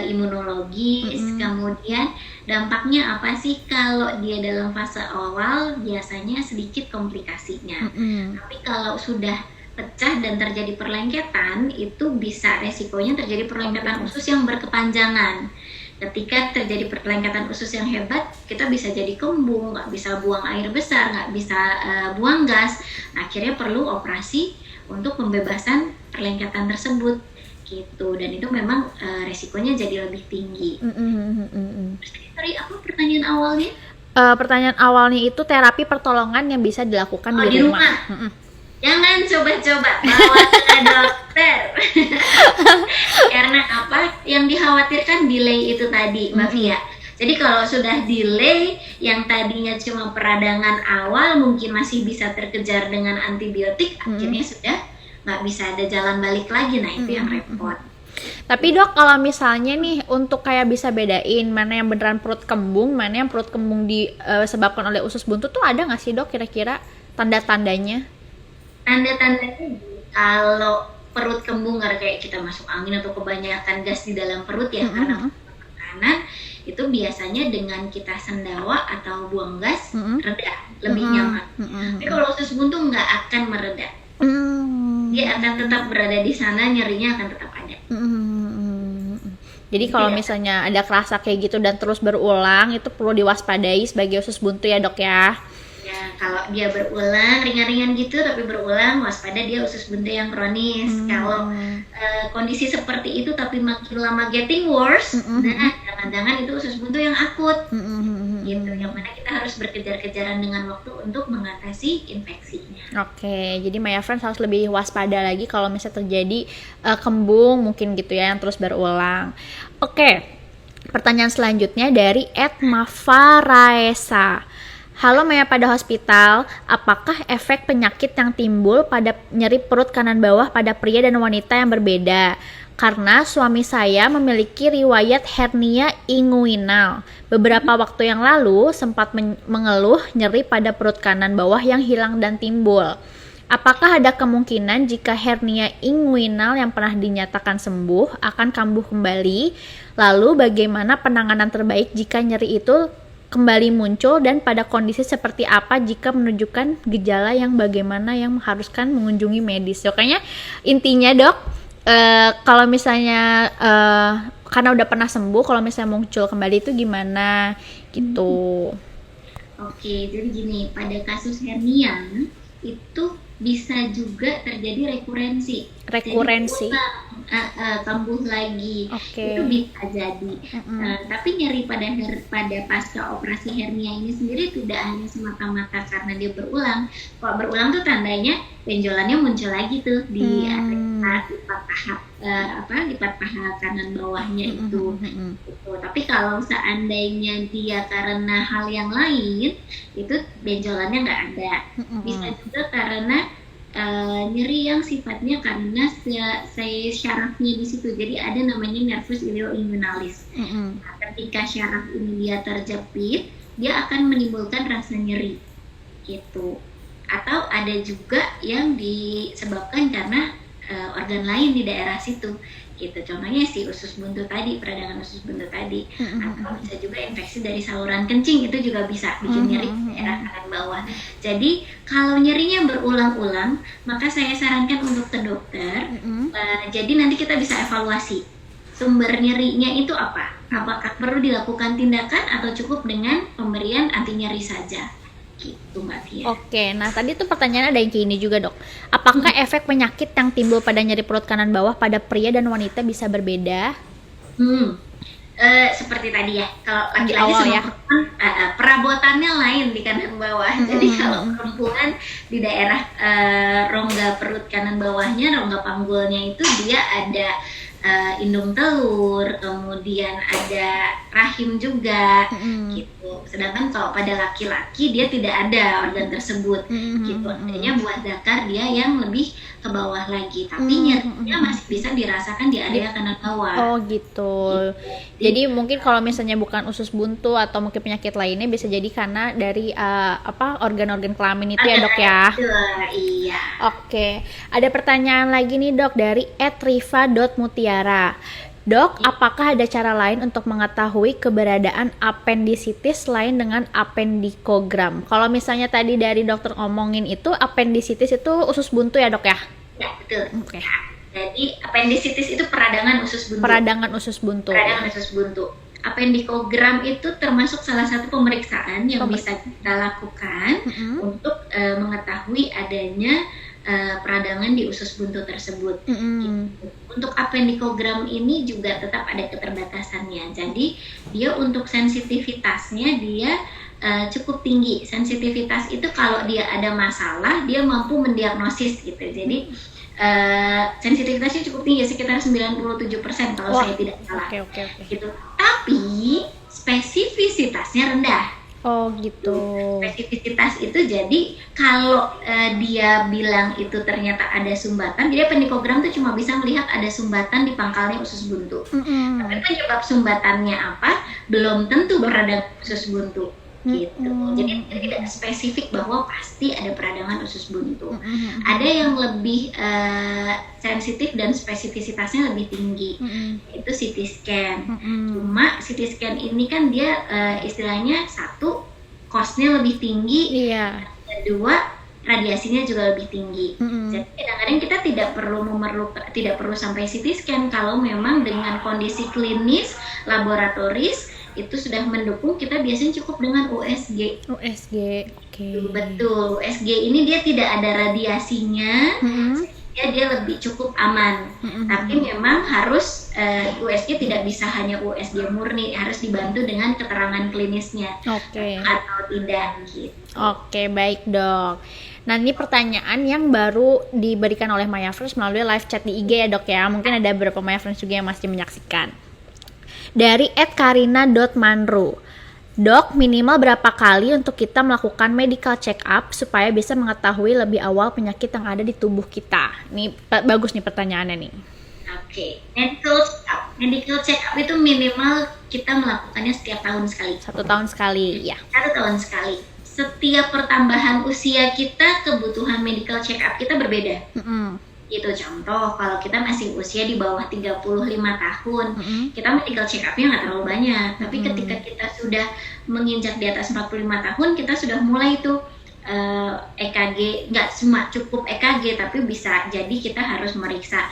imunologis. Kemudian dampaknya apa sih kalau dia dalam fase awal? Biasanya sedikit komplikasinya. Tapi kalau sudah pecah dan terjadi perlengketan, itu bisa resikonya terjadi perlengketan usus yang berkepanjangan. Ketika terjadi perlengketan usus yang hebat, kita bisa jadi kembung, nggak bisa buang air besar, nggak bisa buang gas. Akhirnya perlu operasi untuk pembebasan perlengketan tersebut gitu. Dan itu memang resikonya jadi lebih tinggi. Sorry, apa pertanyaan awalnya? Pertanyaan awalnya itu terapi pertolongan yang bisa dilakukan di rumah. Jangan coba-coba bawa ke dokter. Karena apa? Yang dikhawatirkan delay itu tadi, Mbak Fia. Jadi kalau sudah delay, yang tadinya cuma peradangan awal mungkin masih bisa terkejar dengan antibiotik, akhirnya sudah nggak bisa ada jalan balik lagi. Nah, itu yang repot. Tapi dok, kalau misalnya nih untuk kayak bisa bedain mana yang beneran perut kembung, mana yang perut kembung disebabkan oleh usus buntu tuh ada nggak sih dok kira-kira tanda-tandanya? Tanda-tandanya kalau perut kembung kayak kita masuk angin atau kebanyakan gas di dalam perut ya, karena tekanan itu biasanya dengan kita sendawa atau buang gas reda, lebih nyaman. Tapi kalau usus buntu nggak akan mereda, dia akan tetap berada di sana, nyerinya akan tetap ada. Jadi kalau misalnya ada kerasa kayak gitu dan terus berulang, itu perlu diwaspadai sebagai usus buntu ya dok ya. Ya, kalau dia berulang ringan-ringan gitu tapi berulang, waspada dia usus buntu yang kronis. Kalau kondisi seperti itu tapi makin lama getting worse, nah jangan-jangan itu usus buntu yang akut. Gitu, yang mana kita harus berkejar-kejaran dengan waktu untuk mengatasi infeksinya. Oke, jadi Maya Friends harus lebih waspada lagi kalau misalnya terjadi kembung mungkin gitu ya yang terus berulang. Oke, pertanyaan selanjutnya dari @mafaraesa. Halo Maya pada hospital, apakah efek penyakit yang timbul pada nyeri perut kanan bawah pada pria dan wanita yang berbeda? Karena suami saya memiliki riwayat hernia inguinal. Beberapa waktu yang lalu sempat mengeluh nyeri pada perut kanan bawah yang hilang dan timbul. Apakah ada kemungkinan jika hernia inguinal yang pernah dinyatakan sembuh akan kambuh kembali? Lalu bagaimana penanganan terbaik jika nyeri itu kembali muncul dan pada kondisi seperti apa jika menunjukkan gejala yang bagaimana yang mengharuskan mengunjungi medis? So, kayaknya intinya dok, kalau misalnya karena udah pernah sembuh, kalau misalnya muncul kembali itu gimana gitu? Oke, jadi gini, pada kasus hernia itu bisa juga terjadi rekurensi. Rekurensi. Jadi kambuh lagi. Oke. Itu bisa jadi. Tapi nyeri pada pasca operasi hernia ini sendiri tidak hanya semata-mata karena dia berulang. Kalau berulang tuh tandanya benjolannya muncul lagi tuh di lipat paha kanan bawahnya itu. Gitu. Tapi kalau seandainya dia karena hal yang lain, itu benjolannya nggak ada. Bisa juga karena nyeri yang sifatnya karena syarafnya di situ. Jadi ada namanya nervus ilioinguinalis. Nah, ketika syaraf ini dia terjepit, dia akan menimbulkan rasa nyeri gitu. Atau ada juga yang disebabkan karena organ lain di daerah situ gitu. Contohnya si usus buntu tadi, peradangan usus buntu tadi, atau bisa juga infeksi dari saluran kencing, itu juga bisa bikin nyeri di daerah kanan bawah. Jadi kalau nyerinya berulang-ulang, maka saya sarankan untuk ke dokter. Jadi nanti kita bisa evaluasi sumber nyerinya itu apa. Apakah perlu dilakukan tindakan atau cukup dengan pemberian anti nyeri saja. Gitu Mbak Tia. Oke, nah tadi tuh pertanyaan ada yang kayak ini juga dok. Apakah efek penyakit yang timbul pada nyeri perut kanan bawah pada pria dan wanita bisa berbeda? Seperti tadi ya, kalau laki-laki sama perempuan perabotannya lain di kanan bawah. Jadi kalau perempuan di daerah rongga perut kanan bawahnya, rongga panggulnya itu dia ada indung telur, kemudian ada rahim juga, gitu. Sedangkan kalau pada laki-laki dia tidak ada organ tersebut, gitu. Adanya buah zakar dia yang lebih ke bawah lagi, tapi nyerinya masih bisa dirasakan di area kanan bawah. Oh gitu. Jadi mungkin kalau misalnya bukan usus buntu atau mungkin penyakit lainnya bisa jadi karena dari organ-organ kelamin itu ya dok ya. Iya. Oke. Ada pertanyaan lagi nih dok dari @riva.mutiara. Dok, apakah ada cara lain untuk mengetahui keberadaan apendisitis lain dengan apendikogram? Kalau misalnya tadi dari dokter ngomongin itu, apendisitis itu usus buntu ya dok ya? Ya, betul. Oke. Jadi apendisitis itu peradangan usus buntu. Peradangan usus buntu. Apendikogram itu termasuk salah satu pemeriksaan yang bisa kita lakukan untuk mengetahui adanya peradangan di usus buntu tersebut. Untuk apendikogram ini juga tetap ada keterbatasannya. Jadi dia untuk sensitivitasnya dia cukup tinggi. Sensitivitas itu kalau dia ada masalah dia mampu mendiagnosis gitu. Jadi sensitivitasnya cukup tinggi, sekitar 97% kalau saya tidak salah. Oke. Gitu. Tapi spesifisitasnya rendah. Oh gitu. Spesifisitas itu jadi kalau dia bilang itu ternyata ada sumbatan, jadi apendikogram itu cuma bisa melihat ada sumbatan di pangkalnya usus buntu. Tapi penyebab sumbatannya apa belum tentu peradangan usus buntu. Gitu. Jadi tidak spesifik bahwa pasti ada peradangan usus buntu. Ada yang lebih sensitif dan spesifisitasnya lebih tinggi, itu CT scan. Cuma CT scan ini kan dia istilahnya satu, cost-nya lebih tinggi, kedua radiasinya juga lebih tinggi. Jadi kadang-kadang kita tidak perlu sampai CT scan kalau memang dengan kondisi klinis laboratoris itu sudah mendukung, kita biasanya cukup dengan USG. Oke. Betul, USG ini dia tidak ada radiasinya, dia lebih cukup aman. Tapi memang harus USG tidak bisa hanya USG murni, harus dibantu dengan keterangan klinisnya. Atau tidak gitu. Oke, baik dok. Nah ini pertanyaan yang baru diberikan oleh Maya Friends melalui live chat di IG ya dok ya. Mungkin ada beberapa Maya Friends juga yang masih menyaksikan. Dari @karina.manru. Dok, minimal berapa kali untuk kita melakukan medical check up supaya bisa mengetahui lebih awal penyakit yang ada di tubuh kita? Ini bagus nih pertanyaannya nih. Oke. Medical check up itu minimal kita melakukannya setiap tahun sekali. 1 tahun sekali, ya. 1 tahun sekali. Setiap pertambahan usia kita, kebutuhan medical check up kita berbeda. Itu contoh, kalau kita masih usia di bawah 35 tahun, kita medical check up-nya nggak terlalu banyak. Tapi ketika kita sudah menginjak di atas 45 tahun, kita sudah mulai tuh EKG, nggak cuma cukup EKG, tapi bisa jadi kita harus meriksa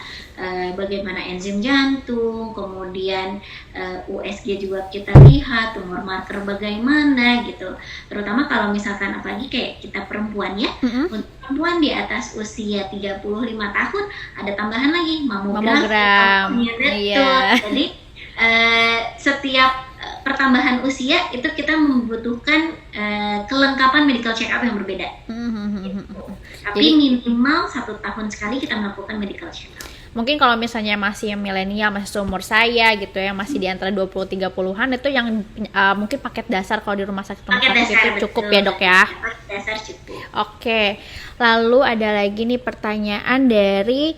bagaimana enzim jantung, kemudian USG juga kita lihat, tumor marker bagaimana gitu. Terutama kalau misalkan apalagi kayak kita perempuan ya, untuk perempuan di atas usia 35 tahun ada tambahan lagi mamogram. Iya. Jadi setiap pertambahan usia itu kita membutuhkan kelengkapan medical check up yang berbeda. Gitu. Tapi minimal 1 tahun sekali kita melakukan medical check up. Mungkin kalau misalnya masih milenial, masih seumur saya gitu ya, masih di antara 20-30-an itu yang mungkin paket dasar kalau di rumah sakit itu cukup ya dok ya? Paket dasar cukup. Oke, lalu ada lagi nih pertanyaan dari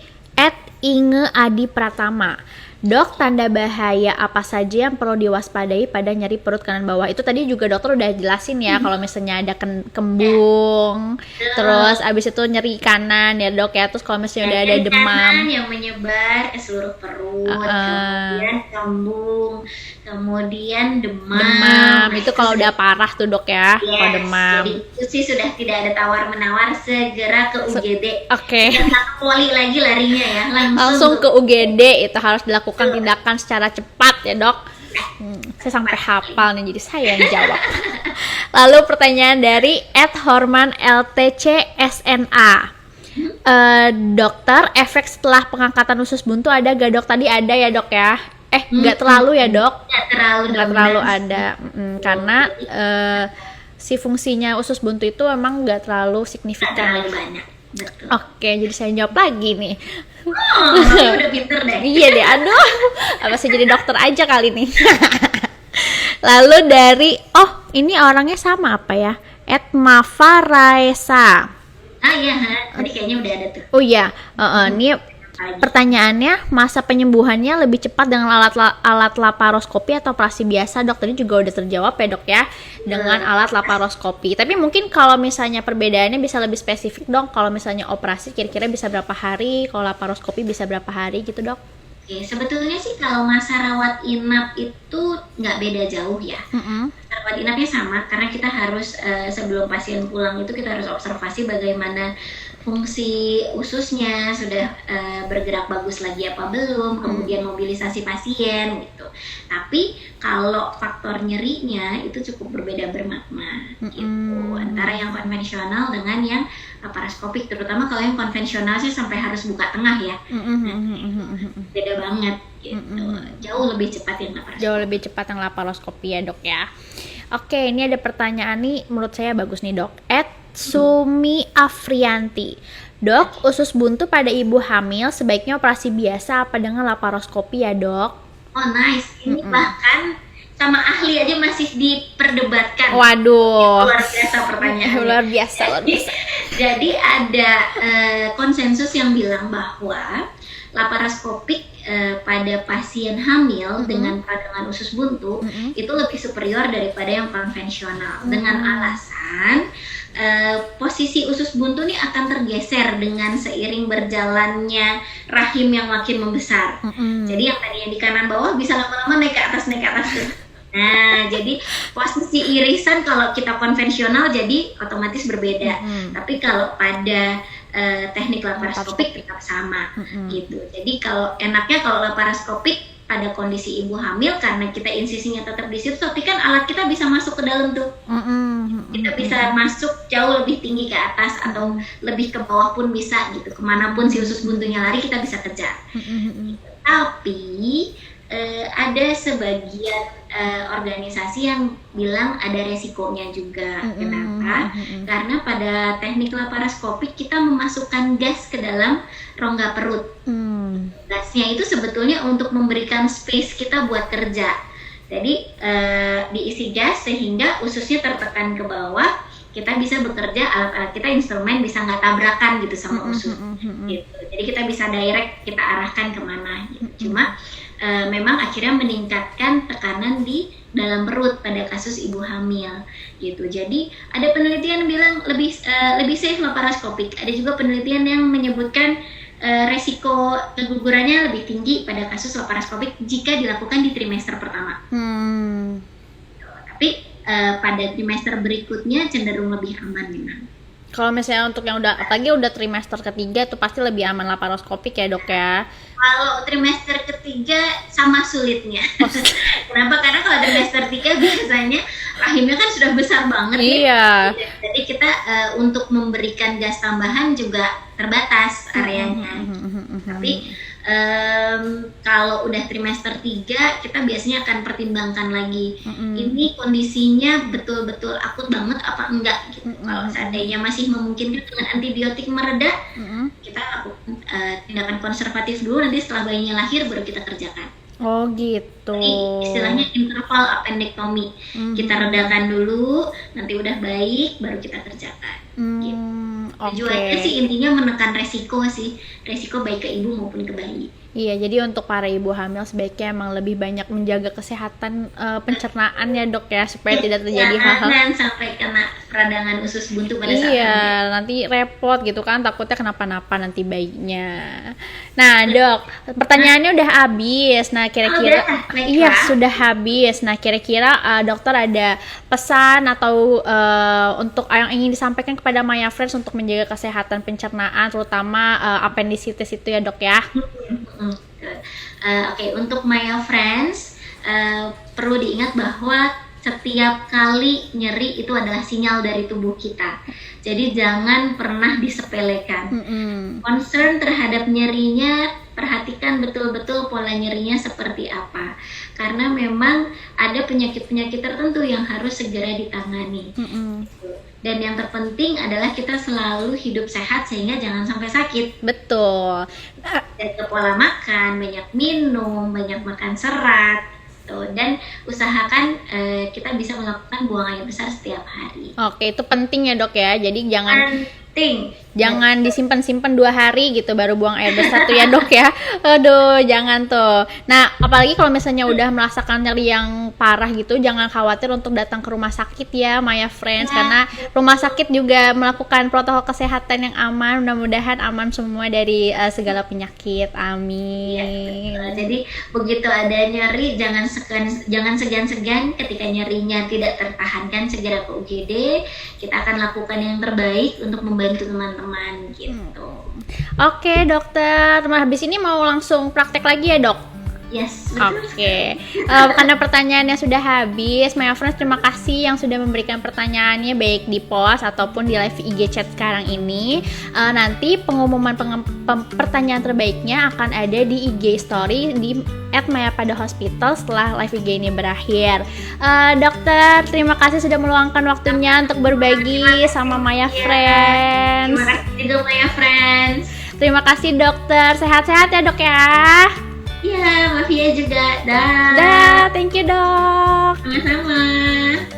@Inge Adi Pratama. Dok, tanda bahaya apa saja yang perlu diwaspadai pada nyeri perut kanan bawah? Itu tadi juga dokter udah jelasin ya, kalau misalnya ada kembung, terus abis itu nyeri kanan ya dok ya, terus kalau misalnya udah ada demam yang menyebar ke seluruh perut, kemudian kembung, kemudian demam. Itu kalau udah parah tuh dok ya, kalau demam. Jadi itu sih sudah tidak ada tawar-menawar, segera ke UGD. Oke. Jangan poli lagi larinya ya, langsung ke UGD, itu harus dilakukan tindakan secara cepat ya dok. Saya sampai hafal nih, jadi saya yang jawab. Lalu pertanyaan dari @horman_ltc_sna. Dokter, efek setelah pengangkatan usus buntu ada gak dok? Tadi ada ya dok ya? Nggak terlalu ya dok? Nggak terlalu ada, karena si fungsinya usus buntu itu emang nggak terlalu signifikan. Banyak. Betul. Oke, jadi saya jawab lagi nih. Udah pinter deh. Iya deh, aduh. Apa saya jadi dokter aja kali nih. Lalu dari, ini orangnya sama apa ya? @Mafaraesa. Iya, tadi kayaknya udah ada tuh. Oh iya, ini pertanyaannya, masa penyembuhannya lebih cepat dengan alat laparoskopi atau operasi biasa? Dok, tadi juga udah terjawab ya dok ya, dengan alat laparoskopi. Tapi mungkin kalau misalnya perbedaannya bisa lebih spesifik dong. Kalau misalnya operasi kira-kira bisa berapa hari, kalau laparoskopi bisa berapa hari gitu dok? Oke, sebetulnya sih kalau masa rawat inap itu nggak beda jauh ya. Rawat inapnya sama, karena kita harus sebelum pasien pulang itu kita harus observasi bagaimana fungsi ususnya sudah bergerak bagus lagi apa belum, kemudian mobilisasi pasien gitu. Tapi kalau faktor nyerinya itu cukup berbeda bermakna gitu, antara yang konvensional dengan yang laparoskopik. Terutama kalau yang konvensional sih sampai harus buka tengah ya, beda banget gitu. Jauh lebih cepat yang laparoskopi. Jauh lebih cepat yang laparoskopi ya dok ya. Oke, ini ada pertanyaan nih menurut saya bagus nih dok. Sumi Afrianti. Dok, usus buntu pada ibu hamil sebaiknya operasi biasa apa dengan laparoskopi ya dok? Oh nice, ini bahkan sama ahli aja masih diperdebatkan. Waduh, luar biasa pertanyaannya. Luar biasa. Jadi ada konsensus yang bilang bahwa laparoskopik pada pasien hamil dengan peradangan usus buntu itu lebih superior daripada yang konvensional, dengan alasan posisi usus buntu ini akan tergeser dengan seiring berjalannya rahim yang makin membesar. Jadi yang tadinya di kanan bawah bisa lama-lama naik ke atas tuh. Nah, jadi posisi irisan kalau kita konvensional jadi otomatis berbeda. Tapi kalau pada teknik laparoskopik tetap sama gitu. Jadi kalau enaknya kalau laparoskopik pada kondisi ibu hamil, karena kita insisinya tetap di situ, tapi kan alat kita bisa masuk ke dalam tuh. Kita bisa masuk jauh lebih tinggi ke atas atau lebih ke bawah pun bisa gitu. Kemanapun si usus buntunya lari kita bisa kejar. Tapi ada sebagian organisasi yang bilang ada resikonya juga. Kenapa? Karena pada teknik laparoskopik kita memasukkan gas ke dalam rongga perut. Gasnya itu sebetulnya untuk memberikan space kita buat kerja. Jadi diisi gas sehingga ususnya tertekan ke bawah, kita bisa bekerja, alat-alat kita, instrumen bisa nggak tabrakan gitu sama usus. Gitu. Jadi kita bisa direct, kita arahkan kemana gitu. Cuma memang akhirnya meningkatkan tekanan di dalam perut pada kasus ibu hamil gitu. Jadi ada penelitian bilang lebih safe laparoskopik. Ada juga penelitian yang menyebutkan resiko kegugurannya lebih tinggi pada kasus laparoskopik jika dilakukan di trimester pertama. Tapi pada trimester berikutnya cenderung lebih aman memang. Kalau misalnya untuk yang apalagi udah trimester ketiga tuh pasti lebih aman laparoskopik ya dok ya. Kalau trimester ketiga sama sulitnya. Kenapa? Karena kalau trimester 3 biasanya rahimnya kan sudah besar banget iya. ya. Jadi kita untuk memberikan gas tambahan juga terbatas areanya. Tapi kalau udah trimester 3 kita biasanya akan pertimbangkan lagi ini kondisinya betul-betul akut banget apa enggak gitu. Kalau seandainya masih memungkinkan dengan antibiotik mereda, kita lakukan tindakan konservatif dulu, nanti setelah bayinya lahir baru kita kerjakan. Oh gitu. Jadi istilahnya interval appendectomy. Kita redakan dulu, nanti udah baik baru kita kerjakan. Gitu. Tujuannya sih intinya menekan resiko baik ke ibu maupun ke bayi. Iya, jadi untuk para ibu hamil sebaiknya emang lebih banyak menjaga kesehatan pencernaan ya dok ya, supaya tidak terjadi hal-hal jangan sampai kena peradangan usus buntu pada saat iya, nanti repot gitu kan, takutnya kenapa-napa nanti bayinya. Nah dok, pertanyaannya udah habis. Nah kira-kira iya sudah habis. Nah kira-kira dokter ada pesan atau untuk yang ingin disampaikan kepada Maya Friends untuk menjaga kesehatan pencernaan, terutama appendicitis itu ya dok ya? Oke, untuk Maya Friends perlu diingat bahwa setiap kali nyeri itu adalah sinyal dari tubuh kita. Jadi jangan pernah disepelekan. Concern terhadap nyerinya, perhatikan betul-betul pola nyerinya seperti apa. Karena memang ada penyakit-penyakit tertentu yang harus segera ditangani. Dan yang terpenting adalah kita selalu hidup sehat sehingga jangan sampai sakit. Betul. Jaga pola makan, banyak minum, banyak makan serat. Dan usahakan kita bisa melakukan buang air besar setiap hari. Oke, itu penting ya dok ya. Jadi jangan disimpan-simpan 2 hari gitu baru buang air besar tuh ya dok ya. Aduh, jangan tuh. Nah, apalagi kalau misalnya udah merasakan nyeri yang parah gitu, jangan khawatir untuk datang ke rumah sakit ya Maya Friends, karena rumah sakit juga melakukan protokol kesehatan yang aman. Mudah-mudahan aman semua dari segala penyakit. Amin. Ya, jadi begitu ada nyeri jangan segan-segan ketika nyerinya tidak tertahankan, segera ke UGD. Kita akan lakukan yang terbaik untuk membantu teman-teman gitu. Oke dokter, habis ini mau langsung praktek lagi ya dok? Yes. Oke. Karena pertanyaannya sudah habis, Maya Friends terima kasih yang sudah memberikan pertanyaannya baik di post ataupun di live IG chat sekarang ini. Nanti pengumuman pertanyaan terbaiknya akan ada di IG story di @mayapada_hospital setelah live IG ini berakhir. Dokter, terima kasih sudah meluangkan waktunya untuk berbagi sama Maya Friends. Terima kasih juga Maya Friends. Terima kasih dokter, sehat-sehat ya dok ya. Iya, Mbak Via juga. Dah. Dah, thank you dok. Sama-sama.